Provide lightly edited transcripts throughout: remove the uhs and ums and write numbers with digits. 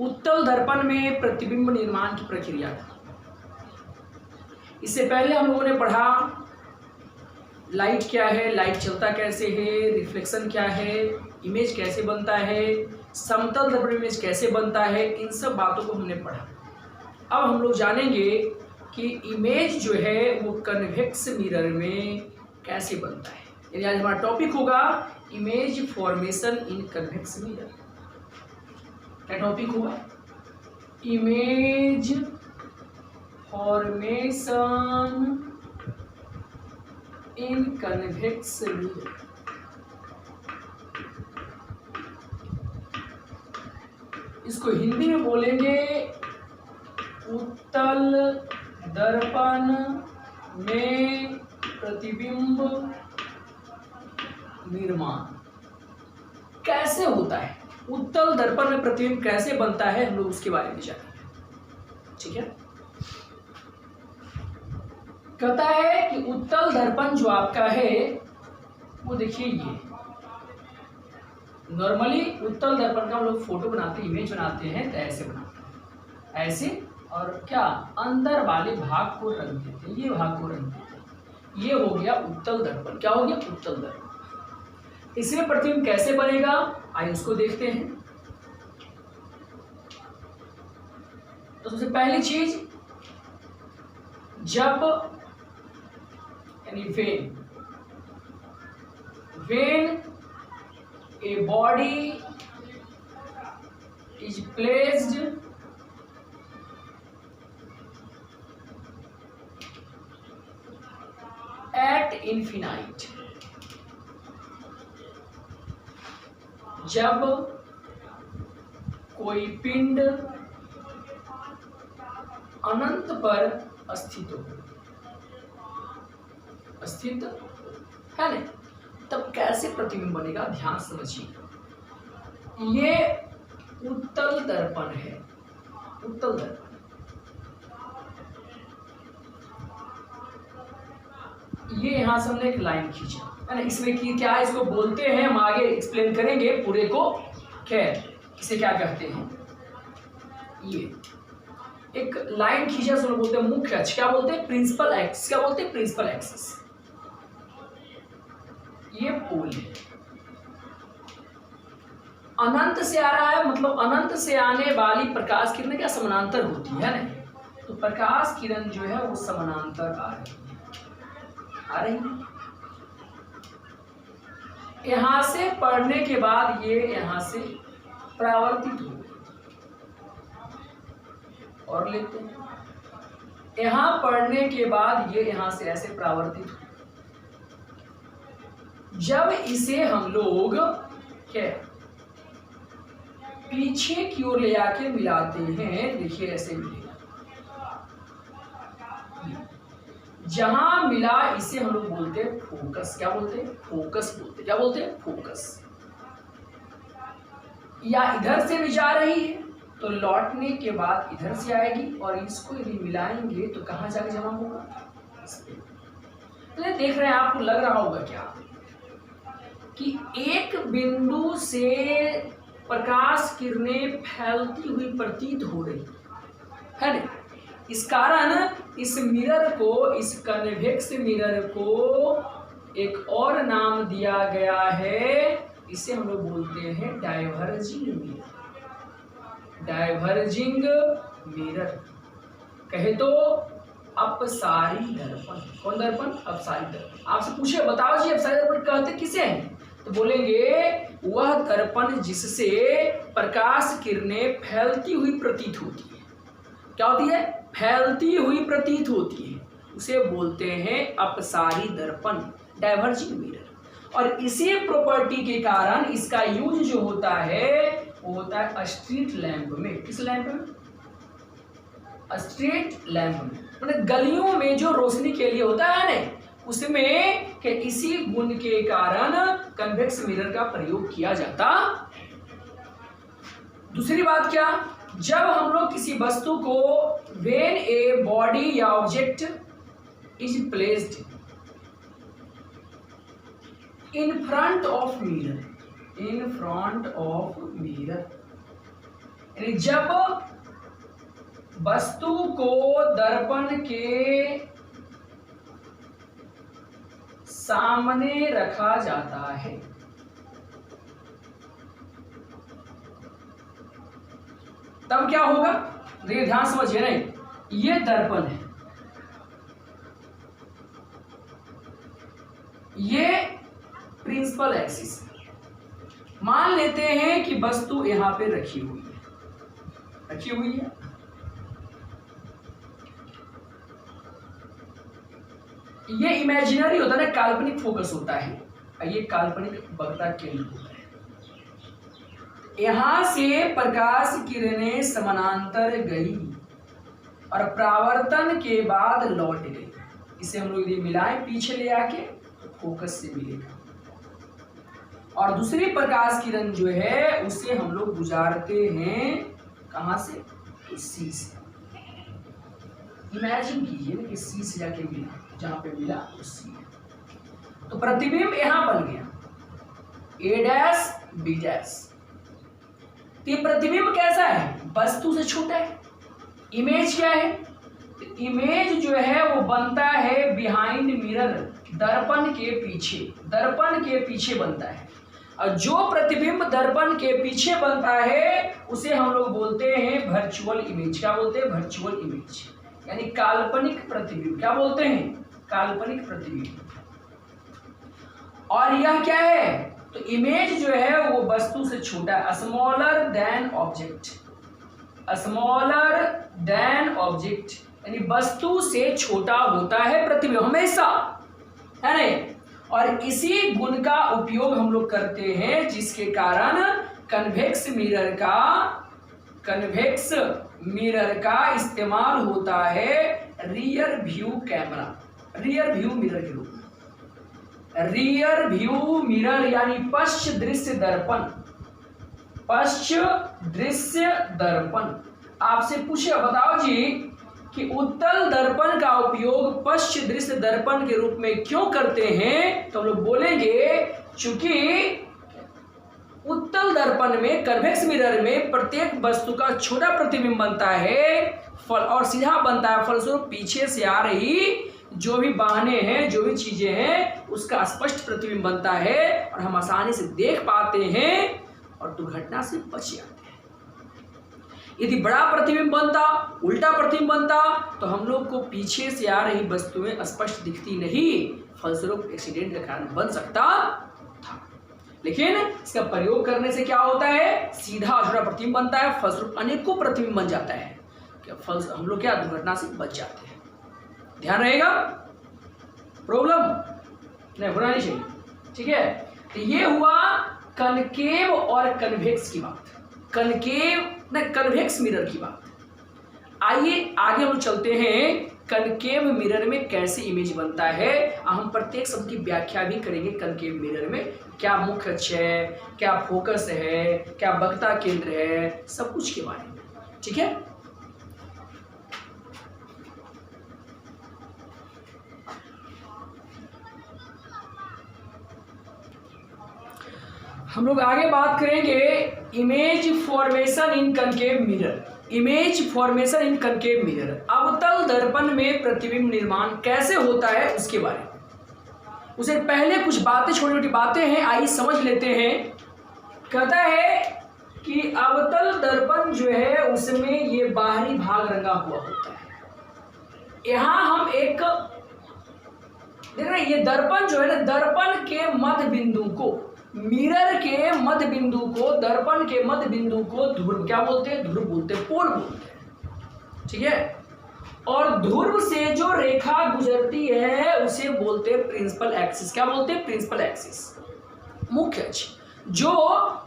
उत्तल दर्पण में प्रतिबिंब निर्माण की प्रक्रिया। इससे पहले हम लोगों ने पढ़ा लाइट क्या है, लाइट चलता कैसे है, रिफ्लेक्शन क्या है, इमेज कैसे बनता है, समतल दर्पण इमेज कैसे बनता है, इन सब बातों को हमने पढ़ा। अब हम लोग जानेंगे कि इमेज जो है वो कन्वेक्स मिरर में कैसे बनता है। यानी आज हमारा टॉपिक होगा इमेज फॉर्मेशन इन कन्वेक्स मिरर। क्या टॉपिक होगा? इमेज फॉर्मेशन इन कन्वेक्स मिरर। इसको हिंदी में बोलेंगे उत्तल दर्पण में प्रतिबिंब निर्माण। कैसे होता है उत्तल दर्पण में प्रतिबिंब, कैसे बनता है, हम लोग उसके बारे में जानेंगे। ठीक है, कहता है कि उत्तल दर्पण जो आपका है वो देखिए, ये नॉर्मली उत्तल दर्पण का हम लोग फोटो बनाते हैं, इमेज बनाते हैं, तो ऐसे बनाते हैं, ऐसे, और क्या अंदर वाले भाग को रंग देते हैं, ये भाग को रंग देते हैं। ये हो गया उत्तल दर्पण। क्या हो गया? उत्तल दर्पण। इसमें प्रतिबिंब कैसे बनेगा, आइए उसको देखते हैं। तो सबसे पहली चीज, जब यानी when a body is placed at infinite, जब कोई पिंड अनंत पर स्थित हो, स्थित है ना, तब कैसे प्रतिबिंब बनेगा, ध्यान समझिए। ये उत्तल दर्पण है, उत्तल दर्पण। ये यहां से हमने एक लाइन खींचा है ना, इसमें की क्या है, इसको बोलते हैं, हम आगे एक्सप्लेन करेंगे पूरे को। खैर, इसे क्या कहते हैं, ये एक लाइन खींचा, उसको बोलते हैं मुख्य अक्ष। क्या बोलते हैं? Principal axis. क्या बोलते हैं? Principal axis. ये पोल है, अनंत से आ रहा है, मतलब अनंत से आने वाली प्रकाश किरण क्या समानांतर होती है ना, तो प्रकाश किरण जो है वो समानांतर आ रही है। यहां से पढ़ने के बाद ये यहां से परावर्तित हो, और लेते हैं, यहां पढ़ने के बाद ये यहां से ऐसे परावर्तित हो। जब इसे हम लोग क्या पीछे की ओर ले आके मिलाते हैं, देखिए ऐसे मिलेगा। जहां मिला इसे हम लोग बोलते हैं फोकस। क्या बोलते हैं? फोकस बोलते हैं। क्या बोलते हैं? फोकस। या इधर से भी जा रही है तो लौटने के बाद इधर से आएगी, और इसको यदि मिलाएंगे तो कहां जाके जमा होगा? तो देख रहे हैं, आपको लग रहा होगा क्या कि एक बिंदु से प्रकाश किरणें फैलती हुई प्रतीत हो रही है ना। इस कारण इस मिरर को, इस कन्वेक्स मिरर को एक और नाम दिया गया है, इसे हम लोग बोलते हैं डाइवर्जिंग मिरर। डाइवर्जिंग मिरर कहे तो अपसारी दर्पण। कौन दर्पण? अपसारी दर्पण। आपसे पूछे, बताओ जी अपसारी दर्पण कहते किसे हैं, तो बोलेंगे वह दर्पण जिससे प्रकाश किरणें फैलती हुई प्रतीत होती है। क्या होती है? फैलती हुई प्रतीत होती है, उसे बोलते हैं अपसारी दर्पण, डाइवर्जिंग मिरर। और इसी प्रॉपर्टी के कारण इसका यूज जो होता है वो होता है स्ट्रीट लैंप में। किस लैंप में? स्ट्रीट लैंप में, मतलब गलियों में जो रोशनी के लिए होता है ना, उसमें कि इसी गुण के कारण कन्वेक्स मिरर का प्रयोग किया जाता। दूसरी बात क्या, जब हम लोग किसी वस्तु को व्हेन ए बॉडी या object is placed in front of mirror, in front of mirror, यानी जब वस्तु को दर्पण के सामने रखा जाता है तब क्या होगा, देखिए ध्यान समझिए, नहीं ये दर्पण है, ये प्रिंसिपल एक्सिस है। मान लेते हैं कि वस्तु यहां पे रखी हुई है, ये इमेजिनरी होता है ना, काल्पनिक फोकस होता है, ये काल्पनिक वक्रता केंद्र होता है। यहां से प्रकाश किरणें समानांतर गई और परावर्तन के बाद लौट गई। इसे हम लोग यदि मिलाएं पीछे ले आके तो फोकस से मिलेगा, और दूसरी प्रकाश किरण जो है उसे हम लोग गुजारते हैं कहां से, सी से। इमेजिन कीजिए ना कि सी से जाके मिला, जहां पे मिला तो सी है, तो प्रतिबिंब यहां बन गया ए डैश बी डैश। तो ये प्रतिबिंब कैसा है, वस्तु से छोटा है। इमेज क्या है, इमेज जो है वो बनता है बिहाइंड मिरर, दर्पण के पीछे बनता है। और जो प्रतिबिंब दर्पण के पीछे बनता है उसे हम लोग बोलते हैं वर्चुअल इमेज। क्या बोलते हैं, वर्चुअल इमेज, यानी काल्पनिक प्रतिबिंब। क्या बोलते हैं, काल्पनिक प्रतिबिंब। और यह क्या है, तो इमेज जो है वो वस्तु से छोटा है, smaller than object, smaller than object, यानी वस्तु से छोटा होता है प्रतिबिंब हमेशा, है नहीं। और इसी गुण का उपयोग हम लोग करते हैं जिसके कारण कन्वेक्स मिरर का इस्तेमाल होता है rear view camera, rear view mirror के रूप में। रियर व्यू मिरर यानी पश्च दृश्य दर्पण, पश्च दृश्य दर्पण। आपसे पूछे बताओ जी कि उत्तल दर्पण का उपयोग पश्च दृश्य दर्पण के रूप में क्यों करते हैं, तो हम लोग बोलेंगे चूंकि उत्तल दर्पण में, कन्वेक्स मिरर में प्रत्येक वस्तु का छोटा प्रतिबिंब बनता है और सीधा बनता है, फलस्वरूप पीछे से आ रही जो भी वाहने हैं, जो भी चीजें हैं, उसका स्पष्ट प्रतिबिंब बनता है और हम आसानी से देख पाते हैं और दुर्घटना से बच जाते हैं। यदि बड़ा प्रतिबिंब बनता, उल्टा प्रतिबिंब बनता, तो हम लोग को पीछे से आ रही वस्तुएं स्पष्ट दिखती नहीं, फलस्वरूप एक्सीडेंट का कारण बन सकता था। लेकिन इसका प्रयोग करने से क्या होता है, सीधा और छोटा प्रतिबिंब बनता है, फलस्वरूप अनेकों प्रतिबिंब बन जाता है, फल हम लोग क्या दुर्घटना से बच जाते हैं। ध्यान रहेगा, प्रॉब्लम नहीं होना नहीं चाहिए, ठीक है। तो ये हुआ कनकेव और कन्वेक्स की बात, कनकेव न कन्वेक्स मिरर की बात। आइए आगे हम चलते हैं, कनकेव मिरर में कैसे इमेज बनता है। हम प्रत्येक शब्द की व्याख्या भी करेंगे। कनकेव मिरर में क्या मुख्य अक्ष है, क्या फोकस है, क्या वक्रता केंद्र है, सब कुछ के बारे में, ठीक है। हम लोग आगे बात करेंगे image formation in concave mirror. Image formation in concave mirror, अवतल दर्पण में प्रतिबिंब निर्माण कैसे होता है उसके बारे में। उसे पहले कुछ बातें, छोटी छोटी बातें हैं, आइए समझ लेते हैं। कहता है कि अवतल दर्पण जो है उसमें ये बाहरी भाग रंगा हुआ होता है। यहां हम एक देख रहे हैं, ये दर्पण जो है ना, दर्पण के मध्य बिंदु को, मिरर के मध्य बिंदु को, दर्पण के मध्य बिंदु को ध्रुव क्या बोलते हैं, ध्रुव बोलते हैं, पोल बोलते हैं, ठीक है। और ध्रुव से जो रेखा गुजरती है उसे बोलते हैं प्रिंसिपल एक्सिस। क्या बोलते हैं, प्रिंसिपल एक्सिस, मुख्य अक्ष, जो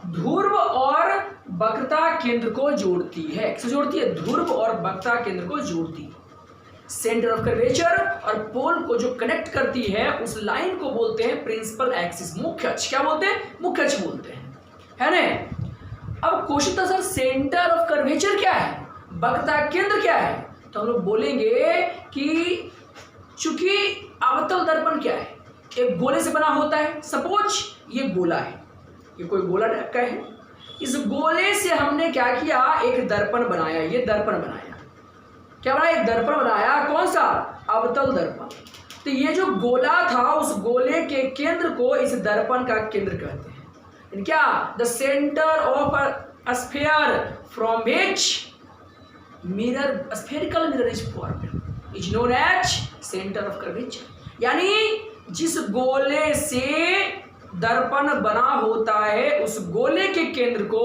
ध्रुव और वक्रता केंद्र को जोड़ती है। किसे जोड़ती है, ध्रुव और वक्रता केंद्र को जोड़ती है। सेंटर ऑफ कर्वेचर और पोल को जो कनेक्ट करती है उस लाइन को बोलते हैं प्रिंसिपल एक्सिस, मुख्य अक्ष। क्या बोलते हैं, मुख्य अक्ष बोलते हैं, है ना। अब क्वेश्चन था सर सेंटर ऑफ कर्वेचर क्या है, वक्रता केंद्र क्या है, तो हम लोग बोलेंगे कि चूंकि अवतल दर्पण क्या है, एक गोले से बना होता है। सपोज ये गोला है, ये कोई गोला टाइप का है, इस गोले से हमने क्या किया, एक दर्पण बनाया, ये दर्पण बनाया, क्या बनाया, एक दर्पण बनाया, कौन सा, अवतल दर्पण। तो ये जो गोला था उस गोले के केंद्र को इस दर्पण का केंद्र कहते हैं, क्या, the centre of a sphere from which mirror, spherical mirror is formed is known as centre of curvature. यानी जिस गोले से दर्पण बना होता है उस गोले के केंद्र को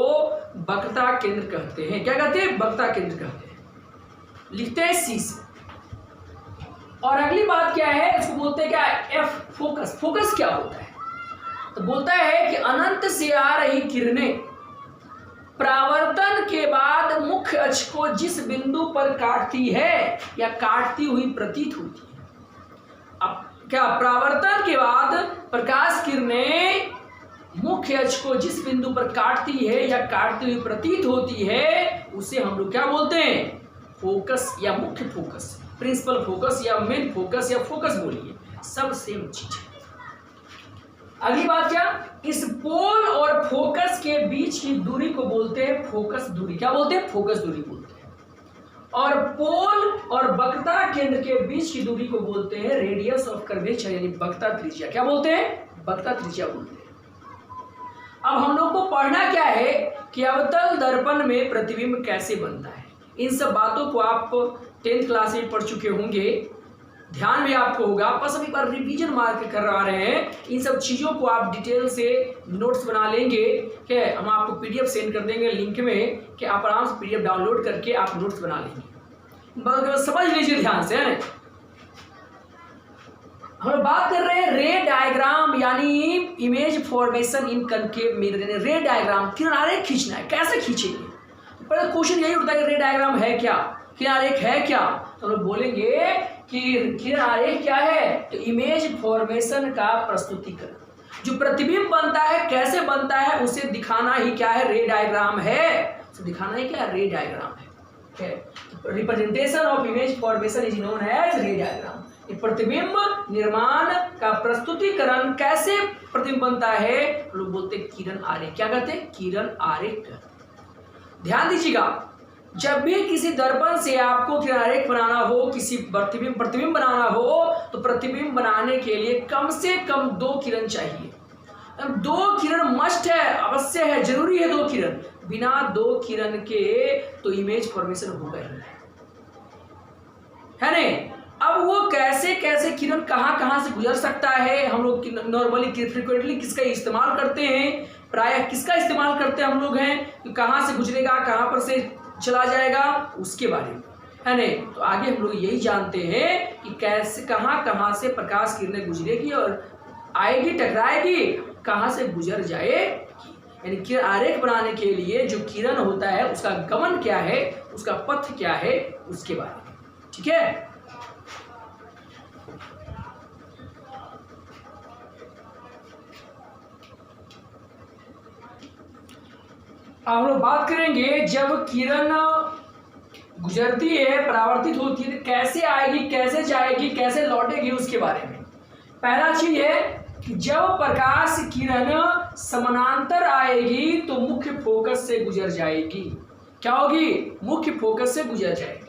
वक्रता केंद्र कहते हैं। क्या कहते हैं, वक्रता केंद्र कहते हैं, लिखते हैं सी से। और अगली बात क्या है, इसको बोलते हैं क्या, एफ, फोकस। फोकस क्या होता है, तो बोलता है कि अनंत से आ रही किरणें परावर्तन के बाद मुख्य अक्ष को जिस बिंदु पर काटती है या काटती हुई प्रतीत होती है। अब क्या, परावर्तन के बाद प्रकाश किरणें मुख्य अक्ष को जिस बिंदु पर काटती है या काटती हुई प्रतीत होती है उसे हम लोग क्या बोलते हैं, फोकस या मुख्य फोकस, प्रिंसिपल फोकस या मेन फोकस या फोकस बोलिए, सब सेम चीज है। अगली बात क्या, इस पोल और फोकस के बीच की दूरी को बोलते हैं फोकस दूरी। क्या बोलते हैं, फोकस दूरी बोलते हैं। और पोल और वक्रता केंद्र के बीच की दूरी को बोलते हैं रेडियस ऑफ कर्वेचर, यानी वक्रता त्रिज्या। क्या बोलते हैं, वक्रता त्रिज्या बोलते हैं। अब हम लोग को पढ़ना क्या है कि अवतल दर्पण में प्रतिबिंब कैसे बनता है। इन सब बातों को आप 10th क्लास में पढ़ चुके होंगे, ध्यान भी आपको होगा, बस अभी बार रिवीजन मार के करवा रहे हैं। इन सब चीज़ों को आप डिटेल से नोट्स बना लेंगे, क्या हम आपको पीडीएफ सेंड कर देंगे लिंक में, कि आप आराम से पीडीएफ डाउनलोड करके आप नोट्स बना लेंगे। समझ लीजिए ध्यान से, है हम बात कर रहे हैं रे डायग्राम यानी image formation in concave mirror. Ray diagram, किरण आरेख खींचना है, कैसे खींचेंगे। पहले क्वेश्चन यही उठता है कि रे डायग्राम है क्या, किरण आरेख है क्या। तो लोग बोलेंगे कि किरण आरेख क्या है, तो इमेज फॉर्मेशन का प्रस्तुतिकरण, जो प्रतिबिंब बनता है कैसे बनता है उसे दिखाना ही क्या है, रे डायग्राम है। तो दिखाना ही क्या है, रे डायग्राम है। Representation of image formation is known as ray diagram. प्रतिबिंब निर्माण का प्रस्तुतिकरण कैसे प्रतिबिंब बनता है, लोग बोलते हैं किरण आरेख। क्या कहते हैं, किरण आरेख। ध्यान दीजिएगा, जब भी किसी दर्पण से आपको किरण आरेख बनाना हो, किसी प्रतिबिंब बनाना हो, तो प्रतिबिंब बनाने के लिए कम से कम 2 किरण चाहिए। 2 किरण मस्ट है, अवश्य है, जरूरी है 2 किरण। बिना 2 किरण के तो इमेज फॉर्मेशन होगा ही है नहीं। अब वो कैसे कैसे किरण कहाँ से गुजर सकता है, हम लोग नॉर्मली फ्रिक्वेंटली किसका इस्तेमाल करते हैं, प्रायः किसका इस्तेमाल करते हैं हम लोग हैं, कि कहाँ से गुजरेगा, कहाँ पर से चला जाएगा, उसके बारे में, है नहीं। तो आगे हम लोग यही जानते हैं कि कैसे कहाँ से प्रकाश किरणें गुजरेगी और आएगी, टकराएगी, कहाँ से गुजर जाएगी। यानी किरण आरेख बनाने के लिए जो किरण होता है उसका गमन क्या है, उसका पथ क्या है, उसके बारे में, ठीक है। हम लोग बात करेंगे जब किरण गुजरती है, परावर्तित होती है, तो कैसे आएगी, कैसे जाएगी, कैसे लौटेगी, उसके बारे में। पहला चीज है कि जब प्रकाश किरण समानांतर आएगी तो मुख्य फोकस से गुजर जाएगी। क्या होगी, मुख्य फोकस से गुजर जाएगी।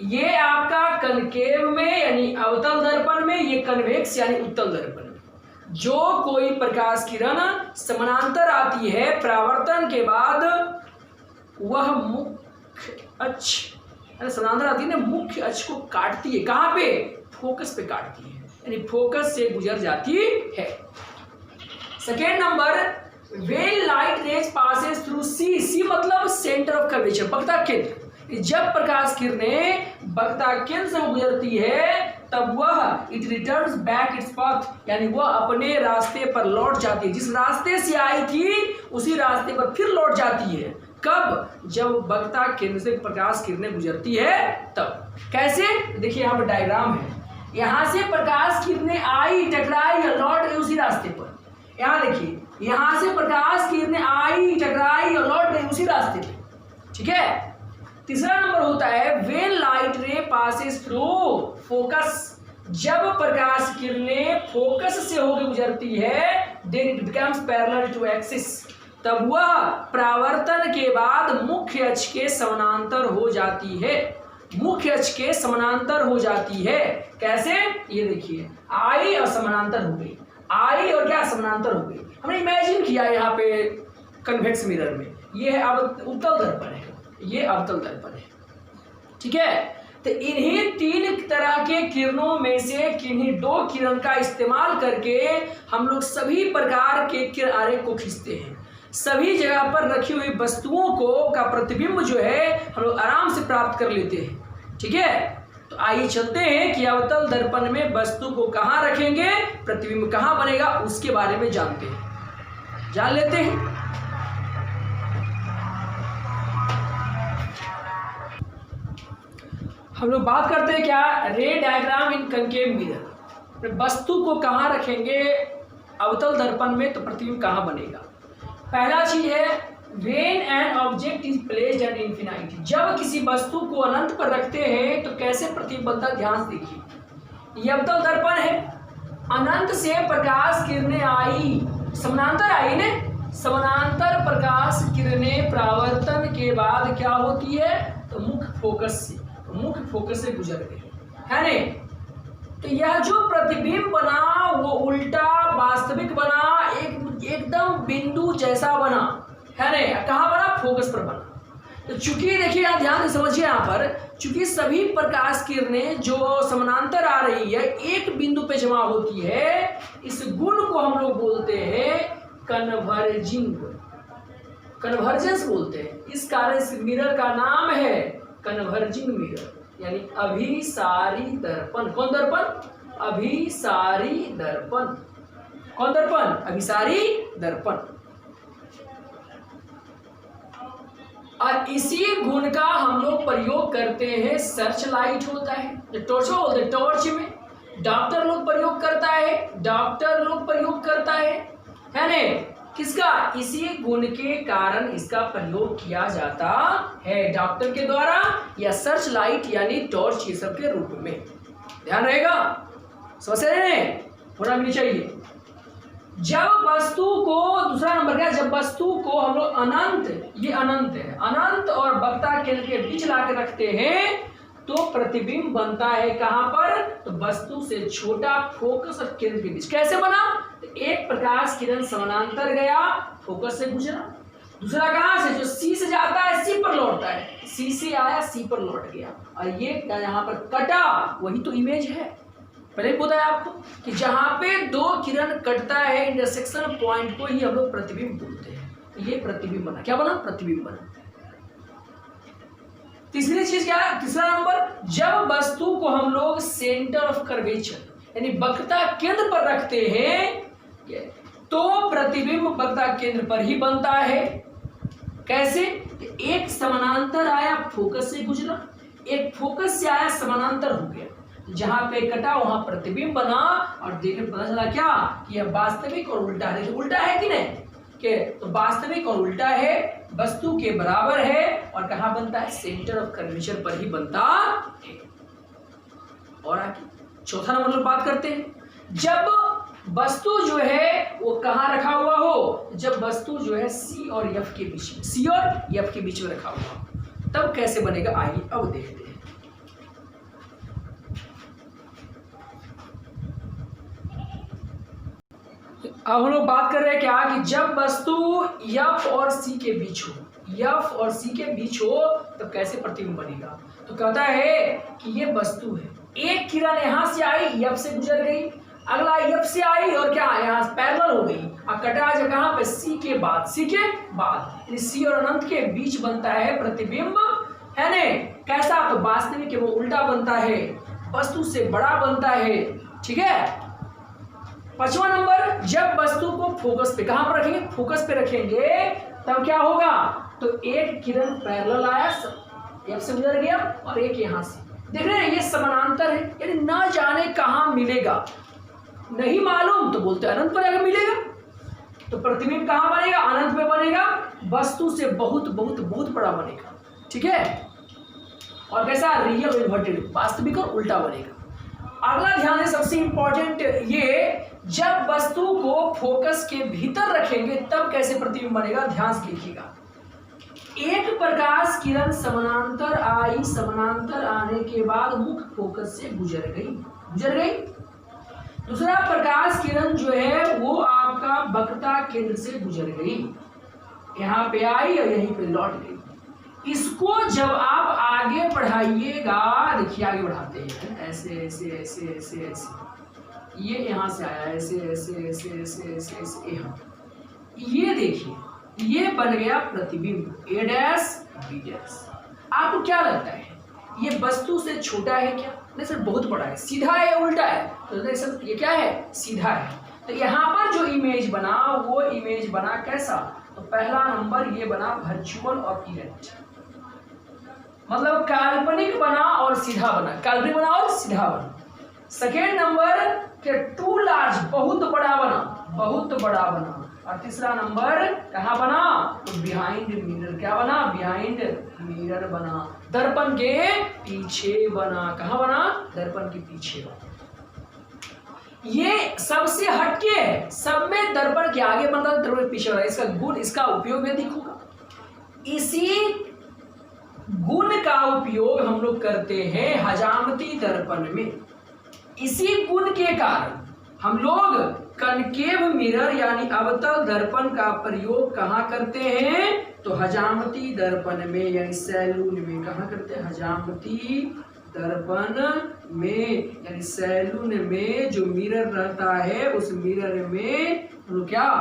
ये आपका कनकेव में यानी अवतल दर्पण में, ये कन्वेक्स यानी उत्तल दर्पण में जो कोई प्रकाश किरण समानांतर आती है परावर्तन के बाद, वह मुख्य अक्ष समानांतर आती है ना, मुख्य अक्ष को काटती है। कहाँ पे, फोकस पे काटती है, यानी फोकस से गुजर जाती है। Second number, when light rays passes through C. C मतलब सेंटर ऑफ कर्वेचर, वक्रता केंद्र। जब प्रकाश किरणें वक्रता केंद्र से गुजरती है तब वह it returns back its path, यानी वह अपने रास्ते पर लौट जाती है। जिस रास्ते से आई थी उसी रास्ते पर फिर लौट जाती है। कब, जब वक्रता केंद्र से प्रकाश किरणें गुजरती है तब। कैसे, देखिए यहाँ पर डायग्राम है, यहाँ से प्रकाश किरणें आई, टकराई और लौट गई उसी रास्ते पर। यहाँ देखिए, यहाँ से प्रकाश किरणें आई, टकराई और लौट गई उसी रास्ते पर, ठीक है। तीसरा नंबर होता है when light ray passes through focus. जब प्रकाश किरणें फोकस से होकर गुजरती है, then it becomes parallel to axis, तब वह परावर्तन के बाद मुख्य अक्ष के समानांतर हो जाती है। मुख्य अक्ष के समानांतर हो जाती है। कैसे? ये देखिए, आई और समानांतर हो गई, आई और क्या समानांतर हो गई। हमने इमेजिन किया यहाँ पे कन्वेक्स मिरर में, ये है अब उत्तल दर्पण है, ये अवतल दर्पण है, ठीक है। तो इन्हीं तीन तरह के किरणों में से किन्हीं दो किरण का इस्तेमाल करके हम लोग सभी प्रकार के किरण आरेख को खींचते हैं। सभी जगह पर रखी हुई वस्तुओं को का प्रतिबिंब जो है हम लोग आराम से प्राप्त कर लेते हैं, ठीक है। तो आइए चलते हैं कि अवतल दर्पण में वस्तु को कहाँ रखेंगे, प्रतिबिंब कहाँ बनेगा, उसके बारे में जानते हैं, जान लेते हैं। हम लोग बात करते हैं क्या, रे डायग्राम इन कनकेव मिरर। वस्तु को कहाँ रखेंगे अवतल दर्पण में, तो प्रतिबिंब कहाँ बनेगा। पहला चीज है when an object is placed at infinity. जब किसी वस्तु को अनंत पर रखते हैं तो कैसे प्रतिबिंब बनता है, ध्यान से देखिए। ये अवतल दर्पण है, अनंत से प्रकाश किरणें आई, समानांतर आई ने, समानांतर प्रकाश किरणें परावर्तन के बाद क्या होती है, तो मुख्य फोकस से गुजर गई, है ने। तो यह जो प्रतिबिंब बना वो उल्टा वास्तविक बना, एकदम बिंदु जैसा बना, है ने। कहाँ बना, फोकस पर बना। तो चूंकि देखिए यहाँ ध्यान से समझिए, यहाँ पर चूंकि सभी प्रकाश किरणें जो समानांतर आ रही है एक बिंदु पे जमा होती है, इस गुण को हम लोग बोलते हैं कन्वर्जेंस बोलते हैं। इस कारण इस मिरर का नाम है कन्वर्जिंग मिरर, यानी अभिसारी दर्पण। कौन दर्पण, अभिसारी दर्पण। कौन दर्पण, अभिसारी दर्पण। और इसी गुण का हम लोग प्रयोग करते हैं, सर्च लाइट होता है जो टॉर्च बोलते हैं, टॉर्च में डॉक्टर लोग प्रयोग करता है ने। किसका, इसी गुण के कारण इसका प्रयोग किया जाता है डॉक्टर के द्वारा, या सर्च लाइट यानी टॉर्च ये सब के रूप में। ध्यान रहेगा, समझ रहे हैं, होना भी चाहिए। जब वस्तु को, दूसरा नंबर क्या, जब वस्तु को हम लोग अनंत, ये अनंत है, अनंत और वक्ता केंद्र के बीच लाके रखते हैं तो प्रतिबिंब बनता है कहां पर, तो वस्तु से छोटा फोकस और केंद्र के बीच। कैसे बना, तो एक प्रकाश किरण समानांतर गया, फोकस से गुजरा। दूसरा कहां से, जो सी से जाता है सी पर लौटता है, सी से आया सी पर लौट गया, और ये यहाँ पर कटा, वही तो इमेज है। पहले बताया आपको कि जहां पे दो किरण कटता है इंटरसेक्शन पॉइंट को ही हम लोग प्रतिबिंब बोलते हैं। तो ये प्रतिबिंब बना, क्या बना, प्रतिबिंब बना। तीसरी चीज क्या है, तीसरा नंबर, जब वस्तु को हम लोग सेंटर ऑफ कर्वेचर यानी वक्रता केंद्र पर रखते हैं तो प्रतिबिंब वक्रता केंद्र पर ही बनता है। कैसे, एक समानांतर आया फोकस से गुजरा, एक फोकस से आया समानांतर हो गया, जहां पे कटा वहां प्रतिबिंब बना, और देखने पता चला क्या कि यह वास्तविक और उल्टा है। उल्टा है कि नहीं, के तो वास्तविक और उल्टा है, वस्तु के बराबर है, और कहां बनता है, सेंटर ऑफ कर्वेचर पर ही बनता है। और आगे चौथा नंबर बात करते हैं, जब वस्तु जो है वो कहां रखा हुआ हो, जब वस्तु जो है सी और एफ के बीच में, सी और एफ के बीच में रखा हुआ, तब कैसे बनेगा, आइए अब देखते हैं। अब हम लोग बात कर रहे हैं क्या कि जब वस्तु F और C के बीच हो, F और C के बीच हो तब कैसे प्रतिबिंब बनेगा। तो कहता है कि ये वस्तु है, एक किरण यहां से आई F से गुजर गई, अगला F से आई और क्या यहाँ पैरेलल हो गई, अब कटा जगह पे C के बाद, C और अनंत के बीच बनता है प्रतिबिंब, है ने। कैसा, तो वास्तविक वो उल्टा बनता है, वस्तु से बड़ा बनता है, ठीक है। पांचवा नंबर, जब वस्तु को फोकस पे, कहां पर रखेंगे, फोकस पे रखेंगे, तब क्या होगा, तो एक किरण पैरेलल आया, F से गुजर गया, और एक यहां से, देख रहे हैं ये समानांतर है, यानी ना जाने कहां मिलेगा, नहीं मालूम तो बोलते अनंत पर अगर मिलेगा। तो प्रतिबिंब कहां बनेगा, अनंत में बनेगा, वस्तु से बहुत बहुत बहुत बड़ा बनेगा, ठीक है। और कैसा, रियल इन्वर्टेड, वास्तविक और उल्टा बनेगा। अगला ध्यान है सबसे इंपॉर्टेंट ये, जब वस्तु को फोकस के भीतर रखेंगे तब कैसे प्रतिबिंब बनेगा, ध्यान से देखिएगा। एक प्रकाश किरण समानांतर आई, समानांतर आने के बाद मुख्य फोकस से गुजर गई। दूसरा प्रकाश किरण जो है वो आपका वक्रता केंद्र से गुजर गई, यहाँ पे आई और यहीं पे लौट गई। इसको जब आप आगे बढ़ाइएगा, देखिए आगे बढ़ाते हैं, ऐसे ऐसे ऐसे ऐसे ऐसे, ये यहाँ से आया ऐसे ऐसे ऐसे ऐसे ऐसे ऐसे यहाँ, ये देखिए ये बन गया प्रतिबिंब A डैश B डैश। आपको क्या लगता है ये वस्तु से छोटा है क्या? नहीं सर बहुत बड़ा है। सीधा है या उल्टा है? तो सर ये क्या है, सीधा है। तो यहाँ पर जो इमेज बना वो इमेज बना कैसा, तो पहला नंबर ये बना वर्चुअल और इरेक्ट, मतलब काल्पनिक बना और सीधा बना, काल्पनिक बना और सीधा बना। सेकेंड नंबर के टू लार्ज, बहुत बड़ा बना। और तीसरा नंबर कहाँ बना, तो बिहाइंड मिरर, क्या बना, बिहाइंड मिरर बना, दर्पण के पीछे बना। कहाँ बना, दर्पण के पीछे बना। ये सबसे हटके है, सब में दर्पण के आगे बन रहा है, दर्पण के पीछे बना। इसका गुण, इसका उपयोग में दिखूंगा। इसी गुण का उपयोग हम लोग करते हैं हजामती दर्पण में। इसी गुण के कारण हम लोग कनकेव मिरर यानी अवतल दर्पण का प्रयोग कहाँ करते हैं, तो हजामती दर्पण में यानी सैलून में। कहाँ करते हैं, हजामती दर्पण में यानी सैलून में जो मिरर रहता है उस मिरर में हम लोग क्या,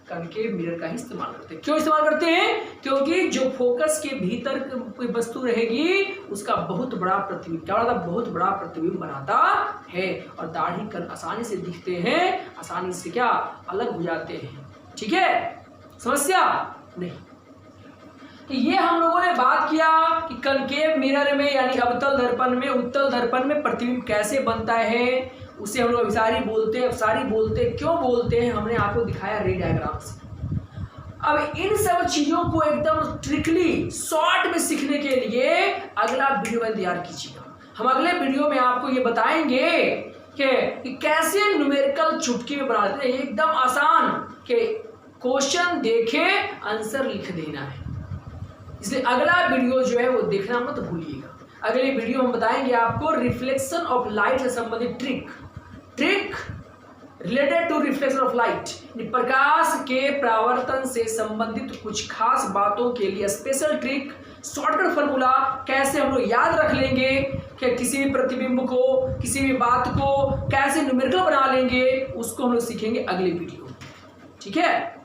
कनकेव मिरर का ही इस्तेमाल करते हैं। क्यों इस्तेमाल करते हैं, क्योंकि जो फोकस के भीतर कोई वस्तु रहेगी उसका बहुत बड़ा प्रतिबिंब, क्या बनाता, बहुत बड़ा प्रतिबिंब बनाता है। और दाढ़ी कण आसानी से दिखते हैं, आसानी से क्या अलग हो जाते हैं। ठीक है, समस्या नहीं। तो ये हम लोगों ने बात किया कि कनकेव मिरर में यानी अवतल दर्पण में, उत्तल दर्पण में प्रतिबिंब कैसे बनता है, उसे हम लोग अभिसारी बोलते हैं। अभिसारी बोलते क्यों बोलते हैं, हमने आपको दिखाया रे डायग्राम से। अब इन सब चीजों को एकदम स्ट्रिक्टली शॉर्ट में सीखने के लिए अगला वीडियो में तैयार कीजिएगा। हम अगले वीडियो में आपको ये बताएंगे कि कैसे न्यूमेरिकल चुटकी में बनाते हैं, एकदम आसान, के क्वेश्चन देखे आंसर लिख देना है। इसलिए अगला वीडियो जो है वो देखना मत भूलिएगा। अगले वीडियो हम बताएंगे आपको रिफ्लेक्शन ऑफ लाइट से संबंधित trick related to reflection of light, प्रकाश के परावर्तन से संबंधित कुछ खास बातों के लिए स्पेशल ट्रिक, शॉर्टकट फॉर्मूला कैसे हम लोग याद रख लेंगे कि किसी भी प्रतिबिंब को, किसी भी बात को कैसे न्यूमेरिकल बना लेंगे, उसको हम लोग सीखेंगे अगले वीडियो। ठीक है।